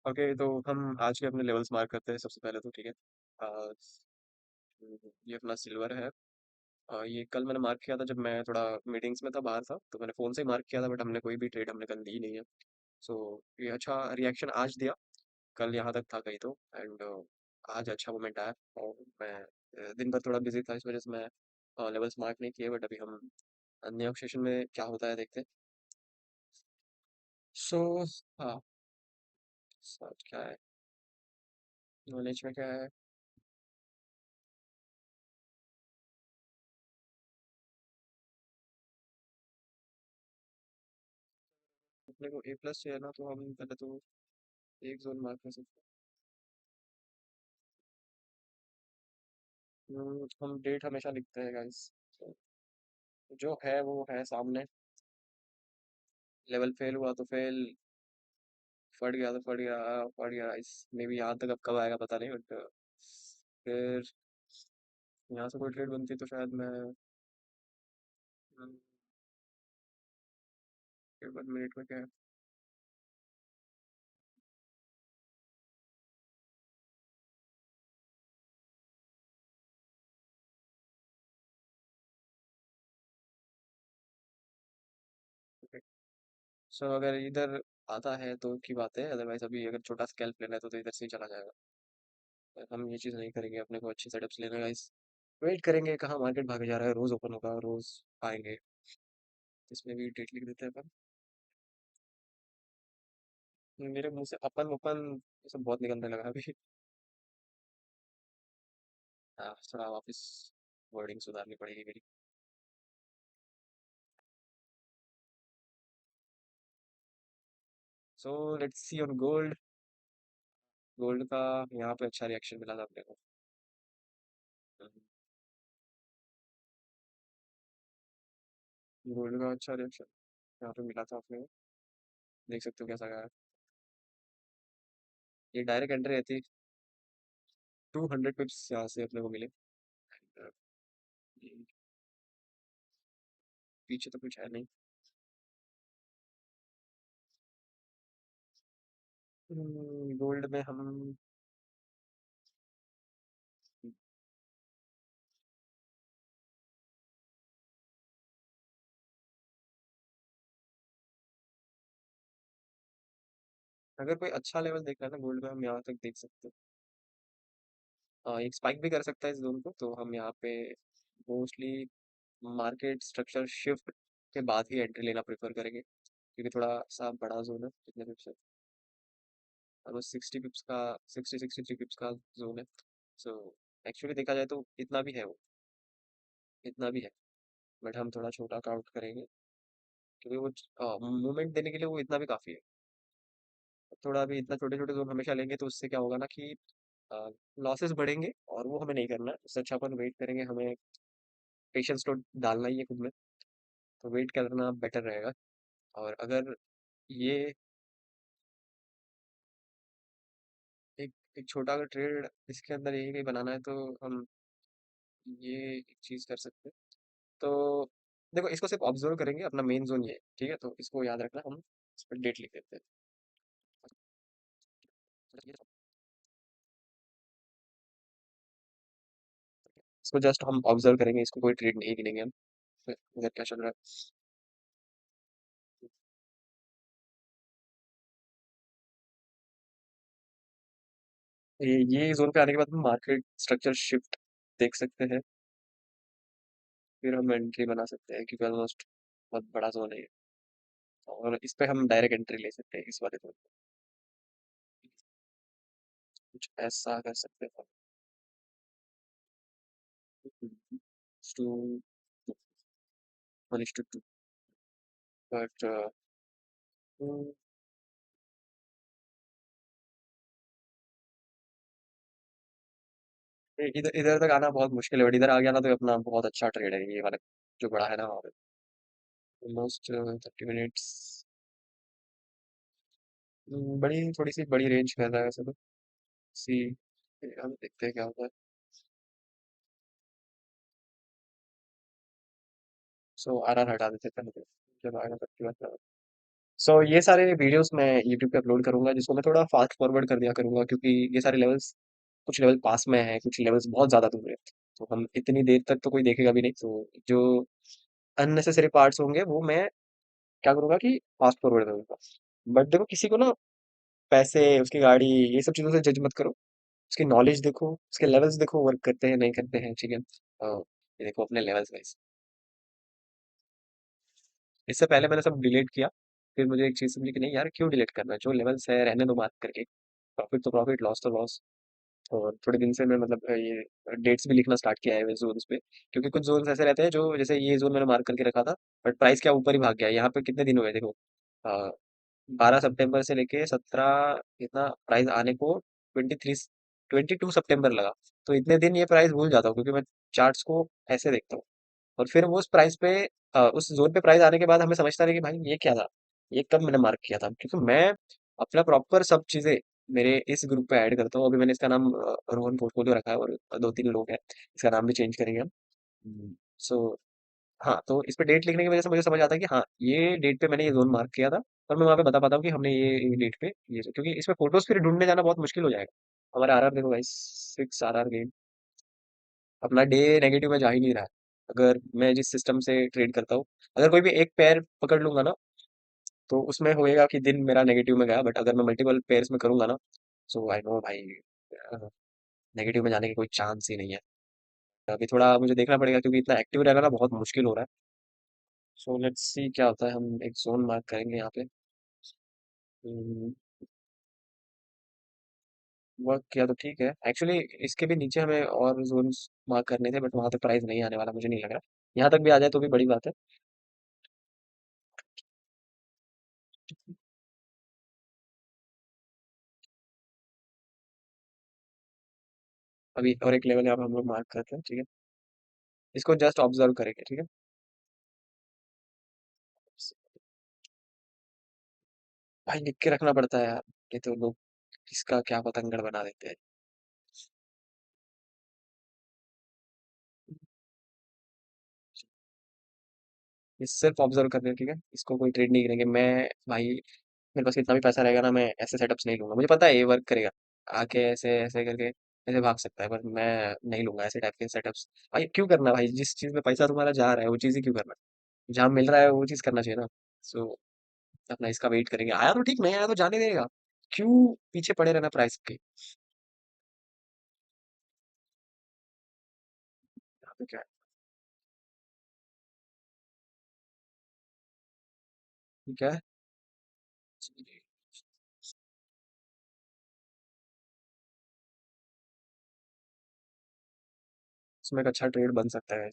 Okay, तो हम आज के अपने लेवल्स मार्क करते हैं सबसे पहले तो ठीक है। ये अपना सिल्वर है। ये कल मैंने मार्क किया था जब मैं थोड़ा मीटिंग्स में था, बाहर था, तो मैंने फ़ोन से ही मार्क किया था, बट हमने कोई भी ट्रेड हमने कल ली नहीं है। सो ये अच्छा रिएक्शन आज दिया। कल यहाँ तक था कहीं तो, एंड आज अच्छा मोमेंट आया। और मैं दिन भर थोड़ा बिजी था, इस वजह से मैं लेवल्स मार्क नहीं किए, बट अभी हम अन्य सेशन में क्या होता है देखते हैं। सो हाँ, सच क्या है, नॉलेज में क्या है। अपने को ए प्लस चाहिए ना, तो हम पहले तो एक जोन मार्क कर सकते हैं। हम डेट हमेशा लिखते हैं गाइस, जो है वो है सामने। लेवल फेल हुआ तो फेल, फट गया तो फट गया इस मे भी। यहाँ तक अब कब आएगा पता नहीं, बट फिर यहाँ से कोई ट्रेड बनती तो शायद मैं 1 मिनट में क्या है। सो अगर इधर आता है तो की बात है, अदरवाइज अभी अगर छोटा स्कैल्प लेना है तो इधर से ही चला जाएगा। पर हम ये चीज़ नहीं करेंगे, अपने को अच्छे सेटअप्स लेना है गाइस। वेट करेंगे, कहाँ मार्केट भागे जा रहा है, रोज ओपन होगा, रोज आएंगे। इसमें भी डेट लिख देते हैं अपन। मेरे मुंह से अपन ओपन ये सब बहुत निकलने लगा अभी। हाँ, थोड़ा वापस वर्डिंग सुधारनी पड़ेगी मेरी। So let's see on gold. Gold का यहाँ पे अच्छा रिएक्शन मिला था अपने को। गोल्ड का अच्छा रिएक्शन यहाँ पे मिला था अपने को। देख सकते हो कैसा गया है। ये डायरेक्ट एंट्री रहती, 200 पिप्स यहाँ से अपने को मिले। And, पीछे तो कुछ है नहीं। गोल्ड में हम अगर कोई अच्छा लेवल देखना है ना गोल्ड में, हम यहाँ तक देख सकते हैं। एक स्पाइक भी कर सकता है इस जोन को, तो हम यहाँ पे मोस्टली मार्केट स्ट्रक्चर शिफ्ट के बाद ही एंट्री लेना प्रेफर करेंगे, क्योंकि थोड़ा सा बड़ा जोन है। कितने पिप्स है, और 60 पिप्स का, 63 पिप्स का जोन है। सो एक्चुअली देखा जाए तो इतना भी है वो, इतना भी है, बट हम थोड़ा छोटा काउंट करेंगे, क्योंकि वो मूवमेंट देने के लिए वो इतना भी काफ़ी है। थोड़ा भी इतना छोटे छोटे जोन हमेशा लेंगे तो उससे क्या होगा ना कि लॉसेस बढ़ेंगे, और वो हमें नहीं करना है। उससे अच्छा अपन वेट करेंगे, हमें पेशेंस तो डालना ही है खुद में, तो वेट करना बेटर रहेगा। और अगर ये एक छोटा अगर ट्रेड इसके अंदर यही कहीं बनाना है, तो हम ये एक चीज़ कर सकते हैं। तो देखो, इसको सिर्फ ऑब्जर्व करेंगे, अपना मेन जोन ये है, ठीक है, तो इसको याद रखना। हम इस पर डेट लिख देते हैं। इसको जस्ट हम ऑब्जर्व करेंगे, इसको कोई ट्रेड नहीं गिनेंगे हम। इधर क्या चल रहा है, ये जोन पे आने के बाद हम मार्केट स्ट्रक्चर शिफ्ट देख सकते हैं, फिर हम एंट्री बना सकते हैं, क्योंकि ऑलमोस्ट बहुत बड़ा जोन है ये। और इस पे हम डायरेक्ट एंट्री ले सकते हैं इस वाले जोन पे। कुछ ऐसा कर सकते हैं। टू 1:2, बट इधर इधर तक आना बहुत मुश्किल है, बट इधर आ गया ना तो अपना बहुत अच्छा ट्रेड है ये वाला, जो बड़ा है ना वहाँ पे। Almost 30 minutes. बड़ी थोड़ी सी बड़ी रेंज कर रहा है वैसे तो। सी, हम देखते हैं क्या होता है। सो आर आर हटा देते हैं पहले, जब आएगा तब की बात है। सो ये सारे वीडियोस मैं यूट्यूब पे अपलोड करूंगा, जिसको मैं थोड़ा फास्ट फॉरवर्ड कर दिया करूंगा, क्योंकि ये सारे लेवल्स, कुछ लेवल पास में है, कुछ लेवल्स बहुत ज़्यादा दूर है। तो हम इतनी देर तक तो कोई देखेगा भी नहीं, तो जो अननेसेसरी पार्ट्स होंगे वो मैं क्या करूँगा कि फास्ट फॉरवर्ड करूँगा। बट देखो, किसी को ना पैसे, उसकी गाड़ी, ये सब चीज़ों से जज मत करो। उसकी नॉलेज देखो, उसके लेवल्स देखो, वर्क करते हैं नहीं करते हैं, ठीक है। ये देखो अपने लेवल्स वाइज। इससे पहले मैंने सब डिलीट किया, फिर मुझे एक चीज़ समझी कि नहीं यार, क्यों डिलीट करना है, जो लेवल्स है रहने दो मार्क करके। प्रॉफिट तो प्रॉफिट, लॉस तो लॉस। और थोड़े दिन से मैं मतलब ये डेट्स भी लिखना स्टार्ट किया है जोन्स पे, क्योंकि कुछ जोन्स ऐसे रहते हैं जो, जैसे ये जोन मैंने मार्क करके रखा था, बट प्राइस क्या ऊपर ही भाग गया। यहाँ पे कितने दिन हुए देखो, 12 सितंबर से लेके 17, इतना प्राइस आने को 22 सितंबर लगा। तो इतने दिन ये प्राइस भूल जाता हूँ, क्योंकि मैं चार्ट्स को ऐसे देखता हूँ। और फिर वो उस प्राइस पे, उस जोन पे प्राइस आने के बाद हमें समझता रहे कि भाई ये क्या था, ये कब मैंने मार्क किया था, क्योंकि मैं अपना प्रॉपर सब चीजें मेरे इस ग्रुप पे ऐड करता हूँ। अभी मैंने इसका नाम रोहन पोर्टफोलियो रखा है, और दो तीन लोग हैं, इसका नाम भी चेंज करेंगे हम। सो हाँ, तो इस पे डेट लिखने की वजह से मुझे समझ आता है कि हाँ, ये डेट पे मैंने ये जोन मार्क किया था। और मैं वहाँ पे बता पाता हूँ कि हमने ये डेट पे क्योंकि इसमें फोटोज फिर ढूंढने जाना बहुत मुश्किल हो जाएगा। हमारा आरआर देखो भाई, 6 आरआर गेन, अपना डे नेगेटिव में जा ही नहीं रहा है। अगर मैं जिस सिस्टम से ट्रेड करता हूँ, अगर कोई भी एक पेयर पकड़ लूंगा ना, तो उसमें होएगा कि दिन मेरा नेगेटिव में गया। बट अगर मैं मल्टीपल पेयर्स में करूंगा ना, सो आई नो भाई, नेगेटिव में जाने की कोई चांस ही नहीं है। अभी थोड़ा मुझे देखना पड़ेगा, क्योंकि इतना एक्टिव रहना ना बहुत मुश्किल हो रहा है। सो लेट्स सी क्या होता है। हम एक जोन मार्क करेंगे यहाँ पे। वर्क किया तो ठीक है, एक्चुअली इसके भी नीचे हमें और जोन मार्क करने थे, बट वहां तक प्राइस नहीं आने वाला, मुझे नहीं लग रहा। यहाँ तक भी आ जाए तो भी बड़ी बात है। अभी और एक लेवल यहाँ पे हम लोग मार्क करते हैं, ठीक है। इसको जस्ट ऑब्जर्व करेंगे, ठीक है। भाई लिख के रखना पड़ता है यार, ये तो लोग किसका क्या पतंगड़ बना देते हैं। ये सिर्फ ऑब्जर्व करने, ठीक है, इसको कोई ट्रेड नहीं करेंगे। मैं भाई, मेरे पास कितना भी पैसा रहेगा ना, मैं ऐसे सेटअप्स नहीं लूंगा। मुझे पता है ये वर्क करेगा, आके ऐसे ऐसे करके ऐसे भाग सकता है, पर मैं नहीं लूंगा ऐसे टाइप के सेटअप्स। भाई क्यों करना भाई, जिस चीज में पैसा तुम्हारा जा रहा है वो चीज ही क्यों करना, जहाँ मिल रहा है वो चीज करना चाहिए ना। सो अपना इसका वेट करेंगे, आया तो ठीक, नहीं आया तो जाने देगा। क्यों पीछे पड़े रहना प्राइस के। यहाँ पे क्या है, ठीक है। इसमें एक अच्छा ट्रेड बन सकता है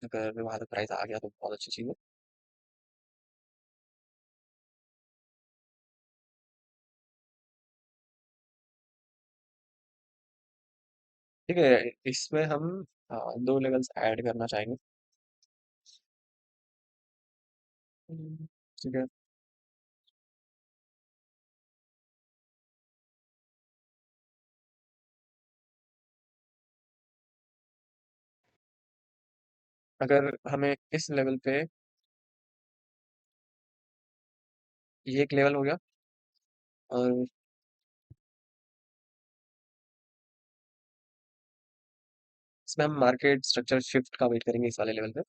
अगर वहां तक प्राइस आ गया तो बहुत अच्छी चीज है। ठीक है, इसमें हम दो लेवल्स ऐड करना चाहेंगे। ठीक है। अगर हमें इस लेवल पे, ये एक लेवल हो गया, और इसमें हम मार्केट स्ट्रक्चर शिफ्ट का वेट करेंगे इस वाले लेवल पे।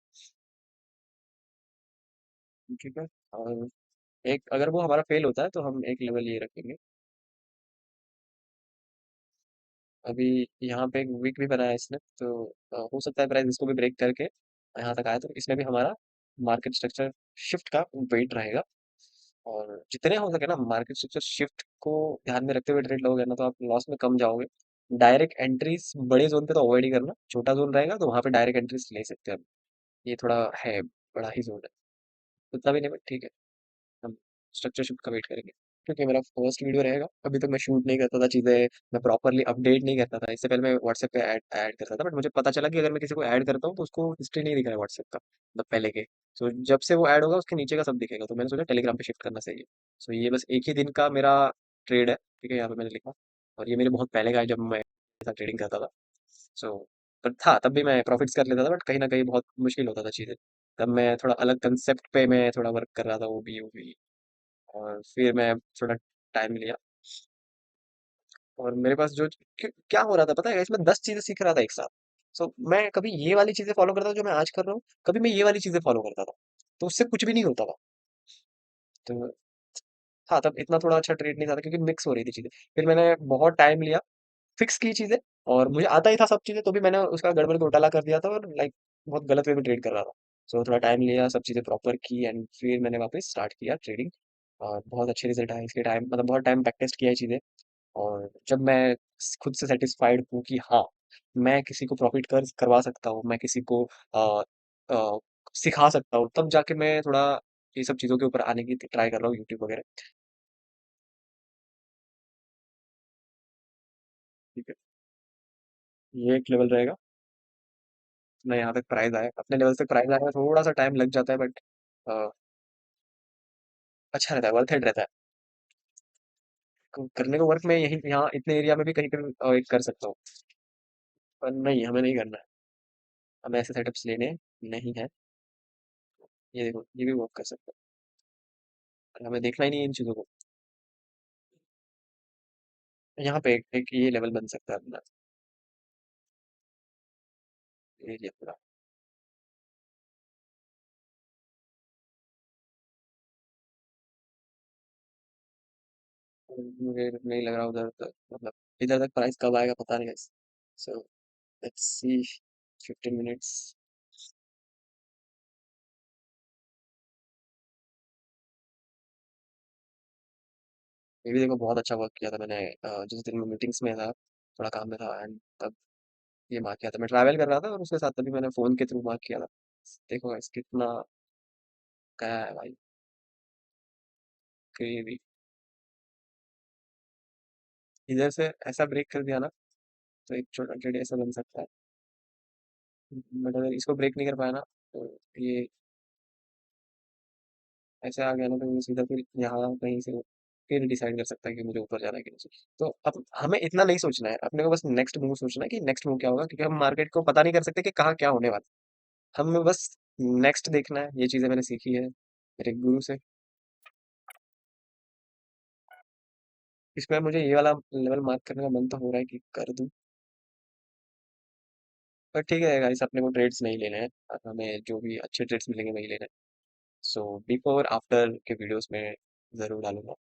ठीक है। और एक, अगर वो हमारा फेल होता है तो हम एक लेवल ये रखेंगे। अभी यहाँ पे एक वीक भी बनाया है इसने, तो हो सकता है प्राइस इसको भी ब्रेक करके यहाँ तक आए, तो इसमें भी हमारा मार्केट स्ट्रक्चर शिफ्ट का वेट रहेगा। और जितने हो सके ना, मार्केट स्ट्रक्चर शिफ्ट को ध्यान में रखते हुए ट्रेड लोगे ना, तो आप लॉस में कम जाओगे। डायरेक्ट एंट्रीज बड़े जोन पे तो अवॉइड ही करना, छोटा जोन रहेगा तो वहां पे डायरेक्ट एंट्रीज ले सकते हैं हम। ये थोड़ा है, बड़ा ही जोन है, उतना भी नहीं, बट ठीक है। हम स्ट्रक्चर शिफ्ट का वेट करेंगे, क्योंकि मेरा फर्स्ट वीडियो रहेगा। अभी तक मैं शूट नहीं करता था चीज़ें, मैं प्रॉपरली अपडेट नहीं करता था। इससे पहले मैं व्हाट्सएप पे ऐड ऐड करता था, बट मुझे पता चला कि अगर मैं किसी को ऐड करता हूँ तो उसको हिस्ट्री नहीं दिख रहा है व्हाट्सएप का, मतलब पहले के। तो जब से वो ऐड होगा उसके नीचे का सब दिखेगा, तो मैंने सोचा टेलीग्राम पे शिफ्ट करना सही है। सो ये बस एक ही दिन का मेरा ट्रेड है, ठीक है, यहाँ पे मैंने लिखा। और ये मेरे बहुत पहले का है, जब मैं ट्रेडिंग करता था। सो पर था, तब भी मैं प्रॉफिट्स कर लेता था, बट कहीं ना कहीं बहुत मुश्किल होता था चीज़ें। तब मैं थोड़ा अलग कंसेप्ट पे मैं थोड़ा वर्क कर रहा था, वो भी। और फिर मैं थोड़ा टाइम लिया, और मेरे पास जो क्या हो रहा था पता है, इसमें 10 चीजें सीख रहा था एक साथ। सो मैं कभी ये वाली चीजें फॉलो करता था जो मैं आज कर रहा हूँ, कभी मैं ये वाली चीजें फॉलो करता था, तो उससे कुछ भी नहीं होता था। तो हाँ, तब इतना थोड़ा अच्छा ट्रेड नहीं था क्योंकि मिक्स हो रही थी चीजें। फिर मैंने बहुत टाइम लिया, फिक्स की चीजें, और मुझे आता ही था सब चीजें, तो भी मैंने उसका गड़बड़ घोटाला कर दिया था, और लाइक बहुत गलत वे में ट्रेड कर रहा था। सो थोड़ा टाइम लिया, सब चीजें प्रॉपर की, एंड फिर मैंने वापस स्टार्ट किया ट्रेडिंग। और बहुत अच्छे रिजल्ट आए इसके टाइम, मतलब बहुत टाइम बैक टेस्ट किया है चीजें। और जब मैं खुद से सेटिस्फाइड हूँ कि हाँ, मैं किसी को प्रॉफिट करवा सकता हूँ, मैं किसी को अ, अ, सिखा सकता हूँ, तब जाके मैं थोड़ा ये सब चीज़ों के ऊपर आने की ट्राई कर रहा हूँ, यूट्यूब वगैरह। ठीक है, ये एक लेवल रहेगा। मैं यहाँ तक प्राइस आया, अपने लेवल से प्राइस आने में थोड़ा सा टाइम लग जाता है, बट अच्छा रहता है, वर्थ इट रहता है। करने को वर्क मैं यही यहाँ इतने एरिया में भी कहीं पे कर सकता हूँ, पर नहीं, हमें नहीं करना है। हमें ऐसे सेटअप्स लेने नहीं है। ये देखो, ये भी वर्क कर सकता है, हमें देखना ही नहीं है इन चीज़ों को। यहाँ पे एक ये लेवल बन सकता है अपना, एरिया पूरा। मुझे नहीं लग रहा उधर तक, मतलब इधर तक प्राइस कब आएगा पता नहीं guys. So let's see, 15 minutes. ये भी देखो, बहुत अच्छा वर्क किया था मैंने। जिस दिन मैं मीटिंग्स में था, थोड़ा काम में था, एंड तब ये मार्क किया था। मैं ट्रैवल कर रहा था और उसके साथ तभी मैंने फ़ोन के थ्रू मार्क किया था। देखो गाइस कितना गया है भाई, क्रेजी। इधर से ऐसा ब्रेक कर दिया ना, तो एक छोटा ट्रेड ऐसा बन सकता है। बट अगर इसको ब्रेक नहीं कर पाया ना, तो ये ऐसे आ गया ना, तो ये सीधा फिर यहाँ कहीं से फिर डिसाइड कर सकता है कि मुझे ऊपर जाना है कि नहीं। तो अब हमें इतना नहीं सोचना है, अपने को बस नेक्स्ट मूव सोचना है कि नेक्स्ट मूव क्या होगा, क्योंकि हम मार्केट को पता नहीं कर सकते कि कहाँ क्या होने वाला है। हमें बस नेक्स्ट देखना है। ये चीज़ें मैंने सीखी है मेरे गुरु से। इसमें मुझे ये वाला लेवल मार्क करने का मन तो हो रहा है कि कर दूं, पर ठीक है गाइस, अपने को ट्रेड्स नहीं लेने हैं। हमें जो भी अच्छे ट्रेड्स मिलेंगे वही लेने हैं। सो बिफोर आफ्टर के वीडियोस में ज़रूर डालूंगा।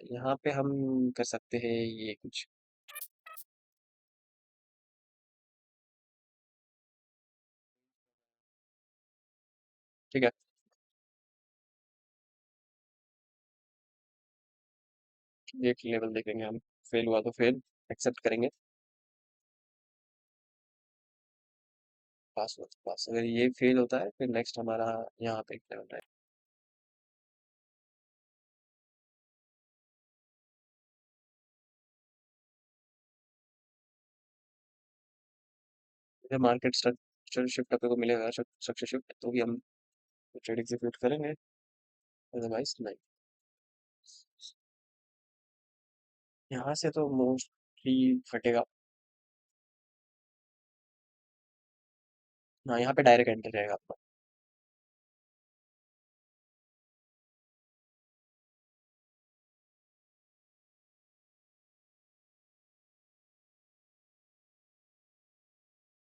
यहाँ पे हम कर सकते हैं ये कुछ। ठीक है, एक लेवल देखेंगे हम, फेल हुआ तो फेल एक्सेप्ट करेंगे, पास हुआ तो पास। अगर ये फेल होता है फिर नेक्स्ट हमारा यहाँ पे एक लेवल है। मुझे मार्केट स्ट्रक्चर शिफ्ट अपने को मिलेगा, स्ट्रक्चर शिफ्ट, तो भी हम ट्रेड एग्जीक्यूट करेंगे, अदरवाइज नहीं। यहाँ से तो मोस्टली फटेगा। हाँ, यहाँ पे डायरेक्ट एंटर रहेगा आपका।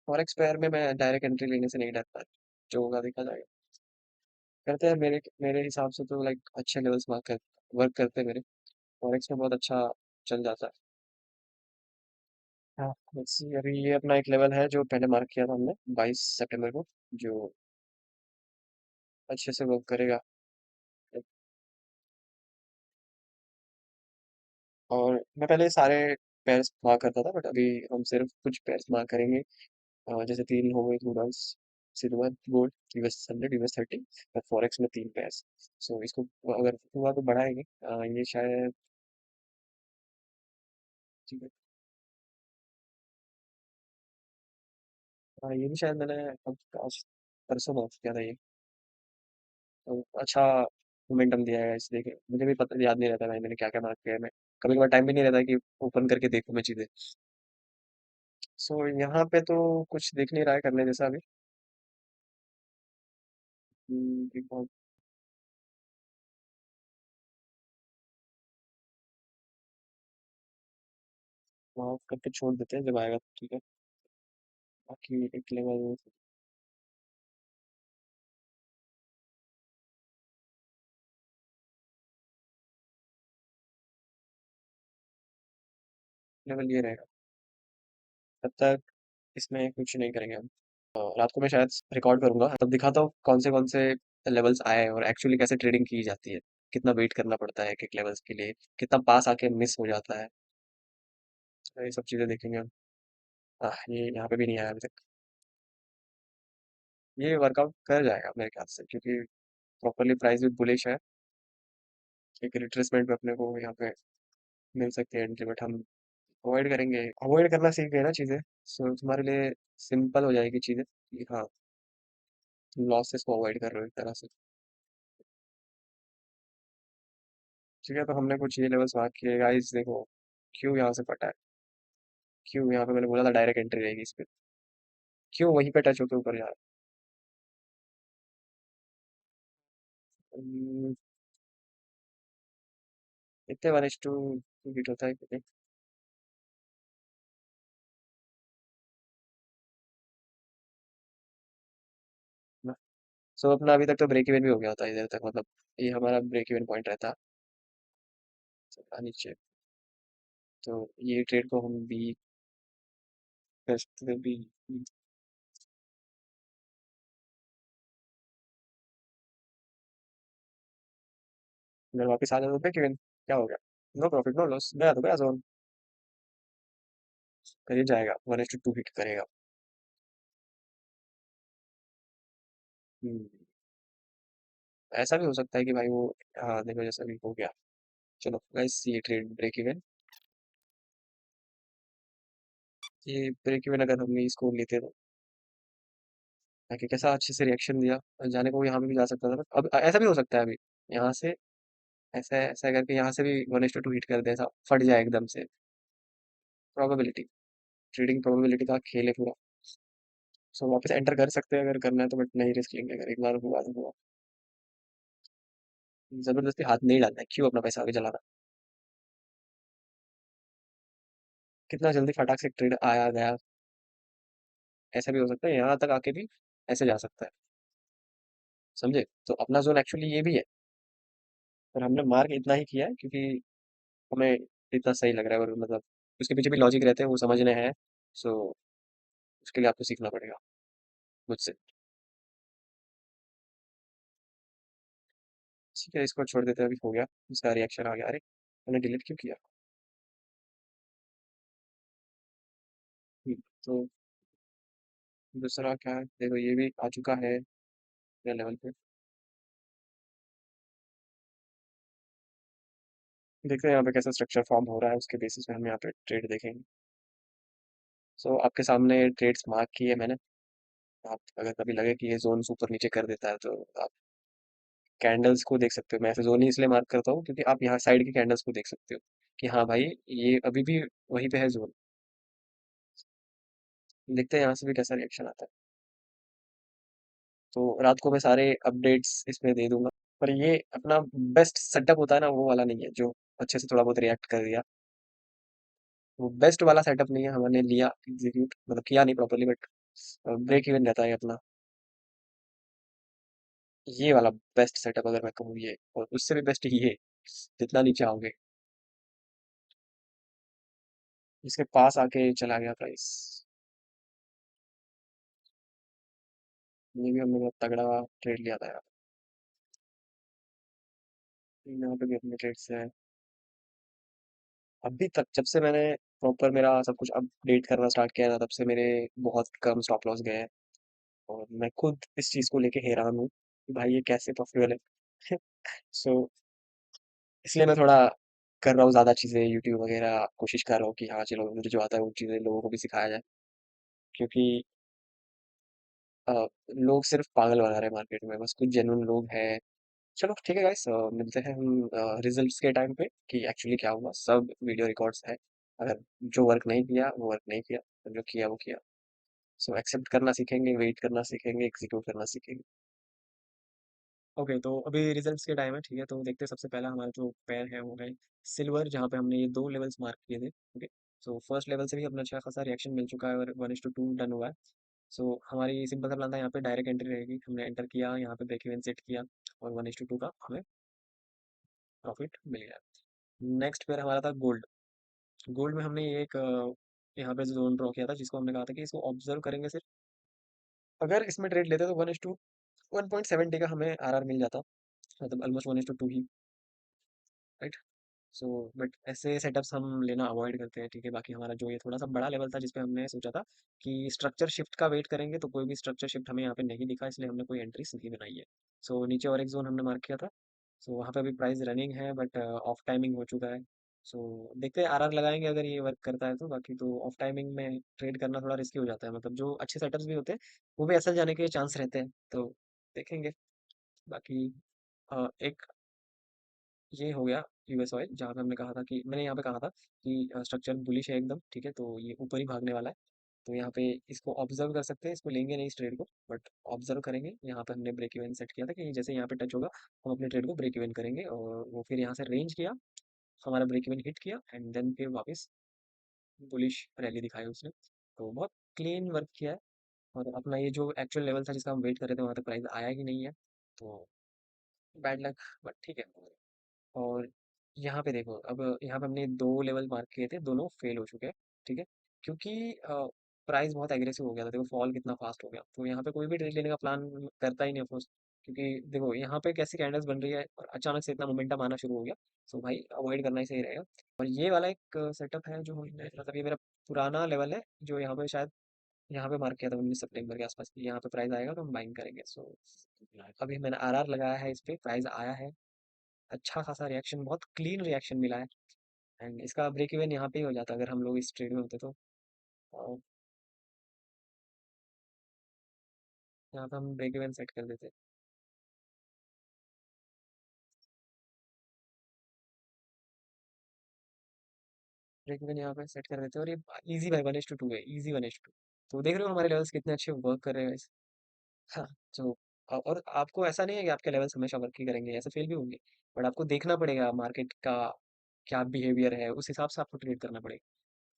फॉरेक्स पेयर में मैं डायरेक्ट एंट्री लेने से नहीं डरता, जो होगा देखा जाएगा। करते हैं, मेरे मेरे हिसाब से तो लाइक अच्छे लेवल्स वर्क करते हैं मेरे। फॉरेक्स में बहुत अच्छा चल जाता है। हाँ, let's see, अभी ये अपना एक लेवल है जो पहले मार्क किया था हमने 22 सितंबर को, जो अच्छे से वर्क करेगा। और मैं पहले सारे पेयर्स मार्क करता था, बट अभी हम सिर्फ कुछ पेयर्स मार्क करेंगे। जैसे तीन हो गए roubles, silver, gold, US 100, US 30, और फॉरेक्स में तीन पेयर्स। सो इसको अगर हुआ तो बढ़ाएंगे। ये शायद, ठीक है। ये भी शायद मैंने अब आज परसों मार्क किया था ये। तो अच्छा मोमेंटम दिया है इस, देखे मुझे भी पता याद नहीं रहता भाई मैंने क्या क्या मार्क किया है। मैं कभी कभार टाइम भी नहीं रहता है कि ओपन करके देखूं मैं चीज़ें। सो यहाँ पे तो कुछ दिख नहीं रहा है करने जैसा अभी। वहाँ करके छोड़ देते हैं, जब आएगा तो ठीक है। बाकी एक लेवल, लेवल ये रहेगा। तब तक इसमें कुछ नहीं करेंगे हम। रात को मैं शायद रिकॉर्ड करूंगा, तब दिखाता हूँ कौन से लेवल्स आए हैं और एक्चुअली कैसे ट्रेडिंग की जाती है, कितना वेट करना पड़ता है एक एक लेवल्स के लिए, कितना पास आके मिस हो जाता है। तो ये सब चीज़ें देखेंगे हम। ये यहाँ पे भी नहीं आया अभी तक। ये वर्कआउट कर जाएगा मेरे ख्याल से, क्योंकि प्रॉपरली प्राइस भी बुलिश है। एक रिट्रेसमेंट पे अपने को यहाँ पे मिल सकती है एंट्री, बट हम अवॉइड करेंगे। अवॉइड करना सीख गए ना चीज़ें, सो तुम्हारे लिए सिंपल हो जाएगी चीज़ें कि हाँ, लॉसेस को अवॉइड कर रहे हो एक तरह से। ठीक है, तो हमने कुछ ये लेवल्स मार्क किए गाइस, देखो क्यों यहाँ से फटा है। क्यों यहाँ पे मैंने बोला था डायरेक्ट एंट्री रहेगी इस पे, क्यों वहीं पे टच होके ऊपर जा रहा है। इतने 1:2 हिट होता है कितने ना। सो अपना अभी तक तो ब्रेक इवन भी हो गया होता है इधर तक, मतलब ये हमारा ब्रेक इवन पॉइंट रहता। नीचे, तो ये ट्रेड को हम बी बेस्ट भी, अगर वापस आ जाए तो ब्रेक इवन, क्या हो गया, नो प्रॉफिट नो लॉस, गया तो गया जोन। करिए जाएगा 1:2 हिट करेगा। हम्म, ऐसा भी हो सकता है कि भाई वो, हाँ देखो जैसा भी हो गया। चलो गाइस, ये ट्रेड ब्रेक इवन, ये ब्रेक इवन अगर हमने इसको लेते तो, ताकि कैसा अच्छे से रिएक्शन दिया। जाने को वो यहाँ पे भी जा सकता था, अब ऐसा भी हो सकता है अभी यहाँ से, ऐसा ऐसा करके यहाँ से भी 1:2 हिट कर दे, ऐसा फट जाए एकदम से। प्रोबेबिलिटी, ट्रेडिंग प्रोबेबिलिटी का खेल है पूरा। सो वापस एंटर कर सकते हैं अगर करना है तो, बट नहीं रिस्क लेंगे, अगर एक बार हुआ तो हुआ। जबरदस्ती हाथ नहीं डालना है, क्यों अपना पैसा आगे जलाना। कितना जल्दी फटाक से ट्रेड आया गया। ऐसा भी हो सकता है यहाँ तक आके भी ऐसे जा सकता है, समझे। तो अपना जोन एक्चुअली ये भी है, पर हमने मार्क इतना ही किया है क्योंकि हमें इतना सही लग रहा है, और मतलब उसके पीछे भी लॉजिक रहते हैं, वो समझने हैं। सो उसके लिए आपको सीखना पड़ेगा मुझसे। ठीक है, इसको छोड़ देते हैं, अभी हो गया, इसका रिएक्शन आ गया। अरे मैंने डिलीट क्यों किया। तो दूसरा क्या है, देखो ये भी आ चुका है मेरे लेवल पे। देखते हैं यहाँ पे कैसा स्ट्रक्चर फॉर्म हो रहा है, उसके बेसिस पे हम यहाँ पे ट्रेड देखेंगे। सो आपके सामने ट्रेड्स मार्क किए मैंने। आप अगर कभी लगे कि ये जोन ऊपर नीचे कर देता है तो आप कैंडल्स को देख सकते हो। मैं ऐसे जोन ही इसलिए मार्क करता हूँ क्योंकि आप यहाँ साइड की कैंडल्स को देख सकते हो कि हाँ भाई, ये अभी भी वहीं पे है जोन। देखते हैं यहाँ से भी कैसा रिएक्शन आता है। तो रात को मैं सारे अपडेट्स इसमें दे दूंगा। पर ये अपना बेस्ट सेटअप होता है ना, वो वाला नहीं है जो अच्छे से थोड़ा बहुत रिएक्ट कर दिया। वो बेस्ट वाला सेटअप नहीं है, हमने लिया एग्जीक्यूट, मतलब किया नहीं प्रॉपरली, बट ब्रेक इवन रहता है अपना। ये वाला बेस्ट सेटअप अगर मैं कहूँ ये, और उससे भी बेस्ट ये, जितना नीचे आओगे। इसके पास आके चला गया प्राइस। ये भी हमने बहुत तगड़ा ट्रेड लिया था यार। यहाँ पे भी अपने ट्रेड से है। अभी तक जब से मैंने प्रॉपर मेरा सब कुछ अपडेट करना स्टार्ट किया था, तब से मेरे बहुत कम स्टॉप लॉस गए हैं। और मैं खुद इस चीज़ को लेके हैरान हूँ कि भाई ये कैसे पॉसिबल है। सो इसलिए मैं थोड़ा कर रहा हूँ ज़्यादा चीज़ें, यूट्यूब वगैरह कोशिश कर रहा हूँ कि हाँ चलो मुझे जो आता है वो चीज़ें लोगों को भी सिखाया जाए। क्योंकि अ, लोग सिर्फ पागल बना रहे हैं मार्केट में, बस कुछ जेन्युइन लोग हैं। चलो ठीक है गाइस, मिलते हैं हम रिजल्ट्स के टाइम पे कि एक्चुअली क्या हुआ। सब वीडियो रिकॉर्ड्स है, अगर जो वर्क नहीं किया वो वर्क नहीं किया, और जो किया वो किया। सो एक्सेप्ट करना सीखेंगे, वेट करना सीखेंगे, एग्जीक्यूट करना सीखेंगे। ओके, तो अभी रिजल्ट्स के टाइम है, ठीक है। तो देखते हैं, सबसे पहला हमारा जो पेयर है वो है सिल्वर, जहाँ पे हमने ये दो लेवल्स मार्क किए थे। ओके, सो फर्स्ट लेवल से भी अपना अच्छा खासा रिएक्शन मिल चुका है और 1:2 डन हुआ है। सो हमारी सिंपल सा प्लान था, यहाँ पे डायरेक्ट एंट्री रहेगी, हमने एंटर किया, यहाँ पे ब्रेक इवन सेट किया और 1:2 का हमें प्रॉफिट मिल गया। नेक्स्ट पेयर हमारा था गोल्ड। गोल्ड में हमने ये एक यहाँ पे जोन ड्रॉ किया था, जिसको हमने कहा था कि इसको ऑब्जर्व करेंगे सिर्फ, अगर इसमें ट्रेड लेते तो 1:1.70 का हमें आरआर मिल जाता, मतलब almost 1:2 he, right. So but ऐसे सेटअप्स हम लेना अवॉइड करते हैं, ठीक है। बाकी हमारा जो ये थोड़ा सा बड़ा लेवल था जिसपे हमने सोचा था कि स्ट्रक्चर शिफ्ट का वेट करेंगे, तो कोई भी स्ट्रक्चर शिफ्ट हमें यहाँ पे नहीं दिखा, इसलिए हमने कोई एंट्रीज नहीं बनाई है। सो नीचे और एक जोन हमने मार्क किया था, सो वहाँ पे अभी प्राइस रनिंग है बट ऑफ टाइमिंग हो चुका है। सो देखते हैं आरआर लगाएंगे अगर ये वर्क करता है तो, बाकी तो ऑफ टाइमिंग में ट्रेड करना थोड़ा रिस्की हो जाता है, मतलब जो अच्छे सेटअप्स भी होते हैं वो भी असल जाने के चांस रहते हैं, तो देखेंगे। बाकी एक ये हो गया यूएस ऑयल, जहाँ पे हमने कहा था कि मैंने यहाँ पे कहा था कि स्ट्रक्चर बुलिश है एकदम, ठीक है, तो ये ऊपर ही भागने वाला है। तो यहाँ पे इसको ऑब्जर्व कर सकते हैं, इसको लेंगे नहीं इस ट्रेड को, बट ऑब्जर्व करेंगे। यहाँ पे हमने ब्रेक इवन सेट किया था कि जैसे यहाँ पे टच होगा हम अपने ट्रेड को ब्रेक इवन करेंगे, और वो फिर यहाँ से रेंज किया, हमारा ब्रेक इवन हिट किया एंड देन फिर वापस बुलिश रैली दिखाई उसने। तो बहुत क्लीन वर्क किया है, और अपना ये जो एक्चुअल लेवल था जिसका हम वेट कर रहे थे वहाँ तक प्राइस आया ही नहीं है, तो बैड लक, बट ठीक है। और यहाँ पे देखो, अब यहाँ पे हमने दो लेवल मार्क किए थे, दोनों फेल हो चुके हैं, ठीक है, क्योंकि प्राइस बहुत एग्रेसिव हो गया था, देखो फॉल कितना फास्ट हो गया, तो यहाँ पे कोई भी ट्रेड लेने का प्लान करता ही नहीं ऑफकोर्स, क्योंकि देखो यहाँ पे कैसी कैंडल्स बन रही है और अचानक से इतना मोमेंटम आना शुरू हो गया, सो भाई अवॉइड करना ही सही रहेगा। और ये वाला एक सेटअप है जो हमने, मतलब ये मेरा पुराना लेवल है, जो यहाँ पे शायद यहाँ पे मार्क किया था 19 सितंबर के आसपास, यहाँ पे प्राइस आएगा तो हम बाइंग करेंगे। सो अभी मैंने आरआर लगाया है, इस पे प्राइस आया है, अच्छा खासा रिएक्शन, बहुत क्लीन रिएक्शन मिला है, एंड इसका ब्रेक इवन यहाँ पे ही हो जाता अगर हम लोग इस ट्रेड में होते तो। और यहाँ पे हम ब्रेक इवन सेट कर देते, ब्रेक इवन यहाँ पे सेट कर देते, और ये इजी बाय 1:2 है, इजी 1:2। तो देख रहे हो हमारे लेवल्स कितने अच्छे वर्क कर रहे हैं guys। हाँ, तो और आपको ऐसा नहीं है कि आपके लेवल्स हमेशा वर्क ही करेंगे, ऐसे फेल भी होंगे, बट आपको देखना पड़ेगा मार्केट का क्या बिहेवियर है, उस हिसाब से आपको ट्रेड करना पड़ेगा।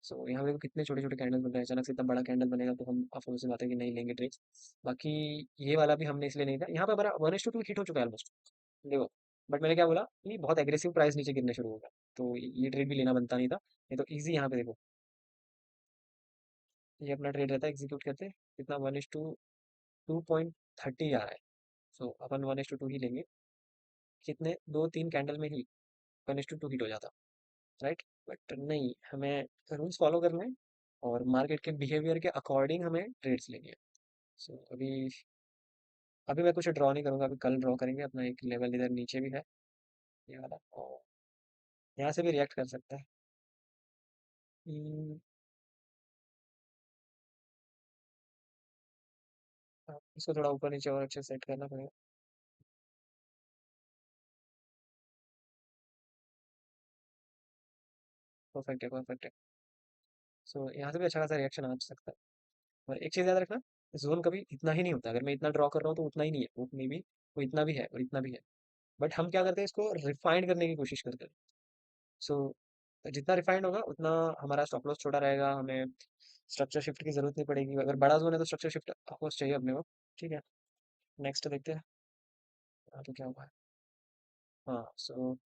सो यहाँ पे देखो कितने छोटे छोटे कैंडल बन रहे हैं, अचानक से इतना बड़ा कैंडल बनेगा तो हम अफसोस से बात है कि नहीं लेंगे ट्रेड्स। बाकी ये वाला भी हमने इसलिए नहीं था, यहाँ पे हमारा 1:2 हिट हो चुका है ऑलमोस्ट, देखो। बट मैंने क्या बोला कि बहुत एग्रेसिव प्राइस नीचे गिरने शुरू होगा, तो ये ट्रेड भी लेना बनता नहीं था, ये तो इजी। यहाँ पे देखो ये अपना ट्रेड रहता है, एग्जीक्यूट करते कितना 1:2.30 आ रहा है, सो अपन 1:2 ही लेंगे, कितने दो तीन कैंडल में ही 1:2 हिट हो जाता, राइट। बट नहीं, हमें रूल्स फॉलो करने हैं और मार्केट के बिहेवियर के अकॉर्डिंग हमें ट्रेड्स लेनी है। सो अभी अभी मैं कुछ ड्रॉ नहीं करूंगा, अभी कल ड्रॉ करेंगे, अपना एक लेवल इधर नीचे भी है ये वाला, और यहाँ से भी रिएक्ट कर सकता है। हम्म, इसको थोड़ा ऊपर नीचे और अच्छे सेट करना पड़ेगा। परफेक्ट है, परफेक्ट है। सो यहाँ से भी अच्छा खासा रिएक्शन आ सकता है। और एक चीज़ याद रखना, जोन कभी इतना ही नहीं होता, अगर मैं इतना ड्रॉ कर रहा हूँ तो उतना ही नहीं है, वो मे भी वो इतना भी है और इतना भी है, बट हम क्या करते हैं इसको रिफाइंड करने की कोशिश करते हैं। सो जितना रिफाइंड होगा उतना हमारा स्टॉप लॉस छोटा रहेगा, हमें स्ट्रक्चर शिफ्ट की जरूरत नहीं पड़ेगी, अगर बड़ा जोन है तो स्ट्रक्चर शिफ्ट ऑफकोर्स चाहिए अपने को, ठीक है। नेक्स्ट देखते हैं। हाँ, तो क्या हुआ है। हाँ, सो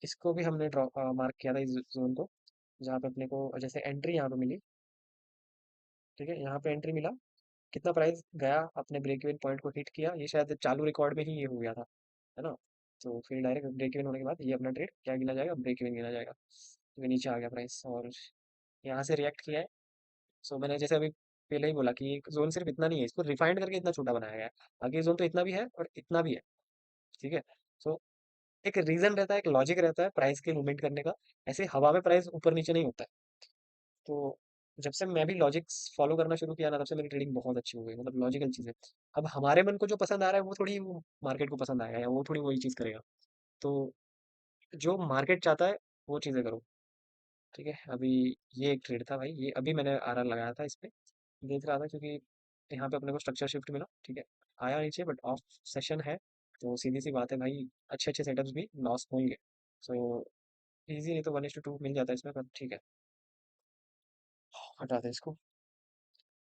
इसको भी हमने ड्रॉ मार्क किया था इस जोन को, जहाँ पे अपने को जैसे एंट्री यहाँ पे मिली, ठीक है, यहाँ पे एंट्री मिला, कितना प्राइस गया, अपने ब्रेक इवन पॉइंट को हिट किया, ये शायद चालू रिकॉर्ड में ही ये हो गया था, है ना। तो फिर डायरेक्ट ब्रेक इवन होने के बाद ये अपना ट्रेड क्या गिना जाएगा, ब्रेक इवन गिना जाएगा, तो ये नीचे आ गया प्राइस और यहाँ से रिएक्ट किया है। सो मैंने जैसे अभी पहले ही बोला कि जोन सिर्फ इतना नहीं है, इसको रिफाइंड करके इतना छोटा बनाया गया है, आगे जोन तो इतना भी है और इतना भी है, ठीक है। सो एक रीजन रहता है, एक लॉजिक रहता है प्राइस के मूवमेंट करने का, ऐसे हवा में प्राइस ऊपर नीचे नहीं होता है। तो जब से मैं भी लॉजिक्स फॉलो करना शुरू किया ना, तब से मेरी ट्रेडिंग बहुत अच्छी हो गई, मतलब लॉजिकल चीज़ है। अब हमारे मन को जो पसंद आ रहा है वो थोड़ी वो मार्केट को पसंद आएगा, या वो थोड़ी वही चीज़ करेगा। तो जो मार्केट चाहता है वो चीज़ें करो, ठीक है। अभी ये एक ट्रेड था भाई, ये अभी मैंने आरआर लगाया था इस पे, देख रहा था क्योंकि यहाँ पे अपने को स्ट्रक्चर शिफ्ट मिला, ठीक है, आया नीचे बट ऑफ सेशन है, तो सीधी सी बात है भाई, अच्छे अच्छे सेटअप्स भी लॉस होंगे। सो इजी नहीं तो 1:2 मिल जाता है इसमें, पर ठीक है। हटा दें इसको।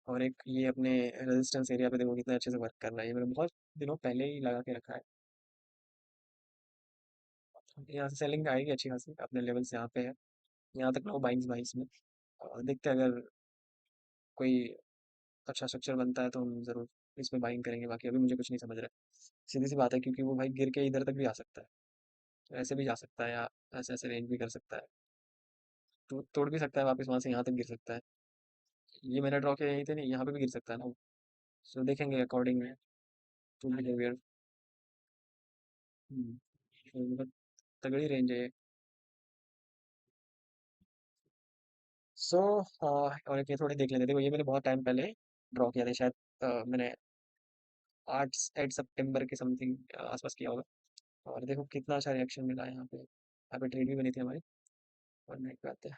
और एक ये अपने रेजिस्टेंस एरिया पे देखो कितना अच्छे से वर्क कर रहा है, ये मैंने बहुत दिनों पहले ही लगा के रखा है। यहाँ से सेलिंग आएगी अच्छी खासी, अपने लेवल से यहाँ पे है, यहाँ तक ना हो 22-22 में। देखते हैं अगर कोई अच्छा स्ट्रक्चर बनता है तो हम ज़रूर इसमें बाइंग करेंगे, बाकी अभी मुझे कुछ नहीं समझ रहा है। सीधी सी बात है, क्योंकि वो भाई गिर के इधर तक भी आ सकता है, तो ऐसे भी जा सकता है, या ऐसे ऐसे रेंज भी कर सकता है, तो तोड़ भी सकता है वापस वहाँ से यहाँ तक गिर सकता है। ये मैंने ड्रॉ किया यहीं थे, नहीं यहाँ पे भी गिर सकता है ना वो। सो देखेंगे अकॉर्डिंग टू बिहेवियर। बहुत तगड़ी रेंज है ये। सो और एक ये थोड़ी देख लेते थे, ये मैंने बहुत टाइम पहले ड्रॉ किया था शायद, मैंने 8 सितंबर के समथिंग आसपास किया होगा। और देखो कितना अच्छा रिएक्शन मिला है यहाँ पे ट्रेड भी बनी थी हमारी। और नाइट पे आते हैं।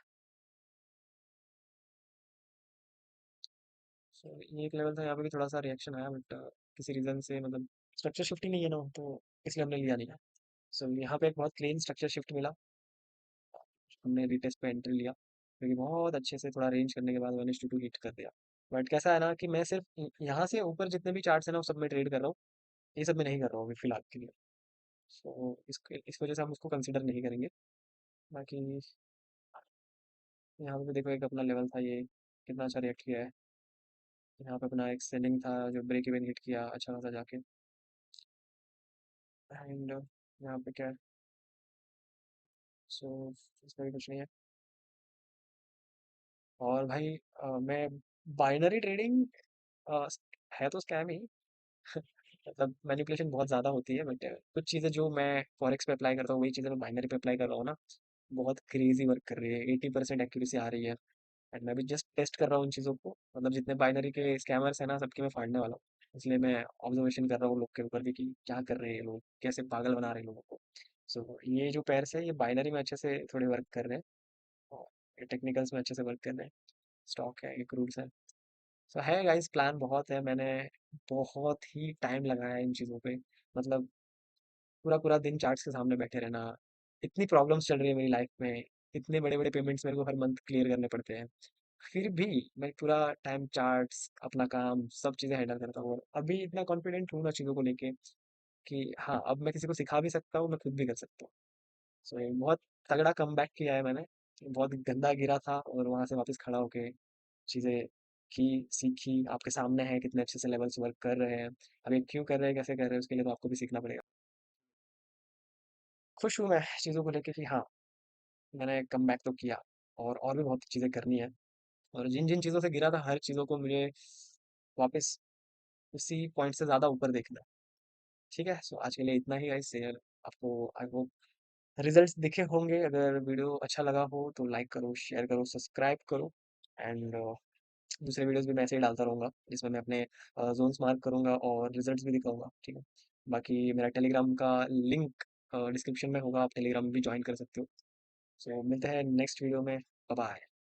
सो ये एक लेवल था, यहाँ पे भी थोड़ा सा रिएक्शन आया, बट किसी रीज़न से मतलब स्ट्रक्चर शिफ्ट ही नहीं है ना, तो इसलिए हमने लिया नहीं। सो यहाँ पे एक बहुत क्लीन स्ट्रक्चर शिफ्ट मिला, हमने रिटेस्ट पे एंट्री लिया, क्योंकि बहुत अच्छे से थोड़ा रेंज करने के बाद 1:2 हिट कर दिया। बट कैसा है ना कि मैं सिर्फ यहाँ से ऊपर जितने भी चार्ट्स हैं ना, वो सब में ट्रेड कर रहा हूँ, ये सब मैं नहीं कर रहा हूँ अभी फिलहाल के लिए। सो इस वजह से हम उसको कंसिडर नहीं करेंगे। बाकी यहाँ पे भी देखो एक अपना लेवल था ये, कितना अच्छा रिएक्ट किया है। यहाँ पे अपना एक सेलिंग था जो ब्रेक इवन हिट किया अच्छा खासा जाके। एंड यहाँ पे क्या है, सो इसमें भी कुछ नहीं है। और भाई मैं बाइनरी ट्रेडिंग है तो स्कैम ही। मतलब मैनिपुलेशन बहुत ज़्यादा होती है, बट कुछ चीज़ें जो मैं फॉरेक्स पे अप्लाई करता हूँ वही चीज़ें मैं बाइनरी पे अप्लाई कर रहा हूँ ना, बहुत क्रेजी वर्क कर रही है, 80% एक्यूरेसी आ रही है। एंड मैं भी जस्ट टेस्ट कर रहा हूँ उन चीज़ों को, मतलब जितने बाइनरी के स्कैमर्स हैं ना सबके मैं फाड़ने वाला हूँ। इसलिए मैं ऑब्जर्वेशन कर रहा हूँ लोग के ऊपर भी कि क्या कर रहे हैं ये लोग, कैसे पागल बना रहे हैं लोगों को। सो ये जो पेयर्स है ये बाइनरी में अच्छे से थोड़े वर्क कर रहे हैं, और टेक्निकल्स में अच्छे से वर्क कर रहे हैं। स्टॉक है, ये क्रूड्स है। सो है गाइस, प्लान बहुत है, मैंने बहुत ही टाइम लगाया है इन चीज़ों पे। मतलब पूरा पूरा दिन चार्ट्स के सामने बैठे रहना, इतनी प्रॉब्लम्स चल रही है मेरी लाइफ में, इतने बड़े बड़े पेमेंट्स मेरे को हर मंथ क्लियर करने पड़ते हैं, फिर भी मैं पूरा टाइम चार्ट्स अपना काम सब चीज़ें हैंडल करता हूँ, और अभी इतना कॉन्फिडेंट हूँ ना चीज़ों को लेके कि हाँ अब मैं किसी को सिखा भी सकता हूँ, मैं खुद भी कर सकता हूँ। सो बहुत तगड़ा कमबैक किया है मैंने, बहुत गंदा गिरा था और वहां से वापस खड़ा होके चीज़ें की, सीखी, आपके सामने है कितने अच्छे से लेवल्स वर्क कर रहे हैं। अब ये क्यों कर रहे हैं, कैसे कर रहे हैं, उसके लिए तो आपको भी सीखना पड़ेगा। खुश हूँ मैं चीज़ों को लेके कि हाँ मैंने कमबैक तो किया, और भी बहुत चीज़ें करनी है। और जिन जिन चीज़ों से गिरा था हर चीज़ों को मुझे वापस उसी पॉइंट से ज़्यादा ऊपर देखना है। ठीक है, सो आज के लिए इतना ही गाइस। आपको आई होप रिजल्ट्स दिखे होंगे, अगर वीडियो अच्छा लगा हो तो लाइक करो, शेयर करो, सब्सक्राइब करो। एंड दूसरे वीडियोस भी मैं ऐसे ही डालता रहूँगा, जिसमें मैं अपने जोन्स मार्क करूँगा और रिजल्ट्स भी दिखाऊंगा, ठीक है। बाकी मेरा टेलीग्राम का लिंक डिस्क्रिप्शन में होगा, आप टेलीग्राम भी ज्वाइन कर सकते हो। सो मिलते हैं नेक्स्ट वीडियो में। Bye bye.